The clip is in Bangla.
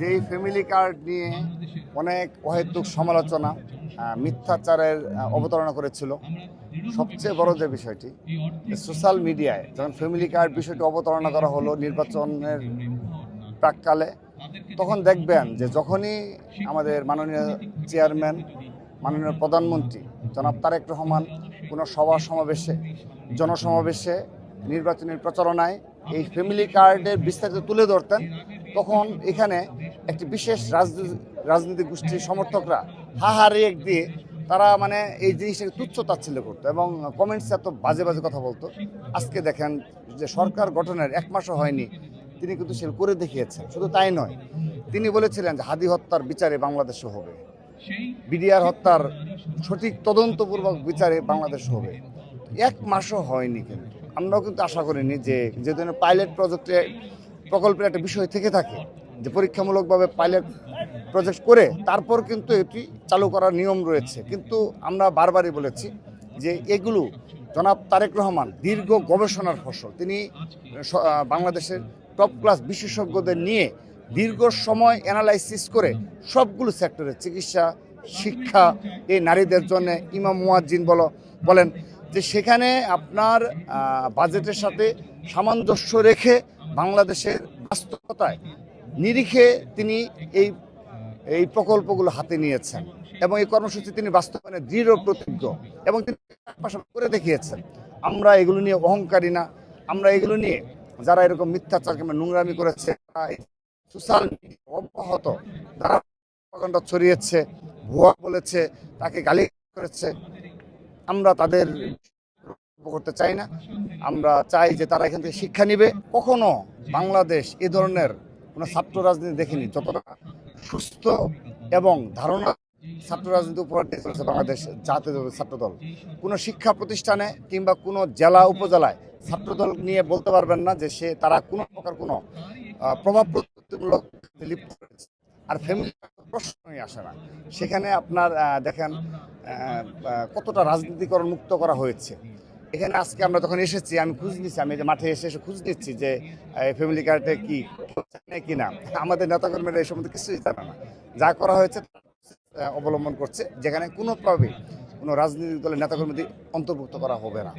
যে এই ফ্যামিলি কার্ড নিয়ে অনেক অহেতুক সমালোচনা, মিথ্যাচারের অবতারণা করেছিল। সবচেয়ে বড় যে বিষয়টি, সোশ্যাল মিডিয়ায় যখন ফ্যামিলি কার্ড বিষয়টি অবতারণা করা হলো নির্বাচনের প্রাককালে, তখন দেখবেন যে যখনই আমাদের মাননীয় চেয়ারম্যান, মাননীয় প্রধানমন্ত্রী জনাব তারেক রহমান কোনো সভা সমাবেশে, জনসমাবেশে, নির্বাচনী প্রচারণায় এই ফ্যামিলি কার্ডের বিস্তারিত তুলে ধরতেন, তখন এখানে একটি বিশেষ রাজনৈতিক গোষ্ঠীর সমর্থকরা হাহারে দিয়ে তারা এই জিনিসটাকে তুচ্ছ তাচ্ছিল্য করতো এবং কমেন্টসে এত বাজে বাজে কথা বলতো। আজকে দেখেন যে সরকার গঠনের 1 মাসও হয়নি, তিনি কিন্তু সে করে দেখিয়েছেন। শুধু তাই নয়, তিনি বলেছিলেন যে হাদি হত্যার বিচারে বাংলাদেশে হবে, বিডিআর হত্যার সঠিক তদন্তপূর্বক বিচারে বাংলাদেশ হবে। 1 মাসও হয়নি, কিন্তু আমরাও কিন্তু আশা করিনি যে ধরনের পাইলট প্রকল্পের একটা বিষয় থেকে থাকে, যে পরীক্ষামূলকভাবে পাইলট প্রজেক্ট করে তারপর কিন্তু এটি চালু করার নিয়ম রয়েছে। কিন্তু আমরা বারবারই বলেছি যে এগুলো জনাব তারেক রহমান দীর্ঘ গবেষণার ফসল। তিনি বাংলাদেশের টপ ক্লাস বিশেষজ্ঞদের নিয়ে দীর্ঘ সময় অ্যানালাইসিস করে সবগুলো সেক্টরে, চিকিৎসা, শিক্ষা, এই নারীদের জন্য ইমাম মুয়াজ্জিন বলেন, যে সেখানে আপনার বাজেটের সাথে সামঞ্জস্য রেখে বাংলাদেশের বাস্তবতায় নিরিখে তিনি এই প্রকল্পগুলো হাতে নিয়েছেন এবং এই কর্মসূচি তিনি বাস্তবায়নে দৃঢ় প্রতিজ্ঞ এবং তিনি করে দেখিয়েছেন। আমরা এগুলো নিয়ে অহংকারী না। আমরা এগুলো নিয়ে যারা এরকম মিথ্যাচার কিংবা নোংরামি করেছে, সোশ্যাল মিডিয়া অব্যাহত যারা প্রপাগান্ডা ছড়িয়েছে, ভুয়া বলেছে, তাকে গালি করেছে, আমরা তাদের করতে চাই না। আমরা চাই যে তারা এখান থেকে শিক্ষা নিবে। কখনো বাংলাদেশ এ ধরনের কোনো ছাত্র রাজনীতি দেখেনি, যতটা সুস্থ এবং ধারণা ছাত্র রাজনীতি উপহার দিয়ে চলেছে বাংলাদেশ জাতীয় ছাত্রদল। কোনো শিক্ষা প্রতিষ্ঠানে কিংবা কোনো জেলা উপজেলায় ছাত্রদল নিয়ে বলতে পারবেন না যে তারা কোনো প্রকার কোনো প্রভাব প্রতিমূলক লিপ্ত করেছে। আর ফ্যামিলি প্রশ্নই আসে না। সেখানে আপনার দেখেন কতটা রাজনীতিকরণ মুক্ত করা হয়েছে। এখানে আজকে আমরা যখন এসেছি, আমি খোঁজ নিচ্ছি, আমি যে মাঠে এসে খোঁজ নিচ্ছি যে ফ্যামিলি কার্ডে কি কিনা। আমাদের নেতাকর্মীরা এই সম্বন্ধে কিছুই জানে না। যা করা হয়েছে অবলম্বন করছে, যেখানে কোনোভাবে কোনো রাজনৈতিক দলের নেতাকর্মীদের অন্তর্ভুক্ত করা হবে না।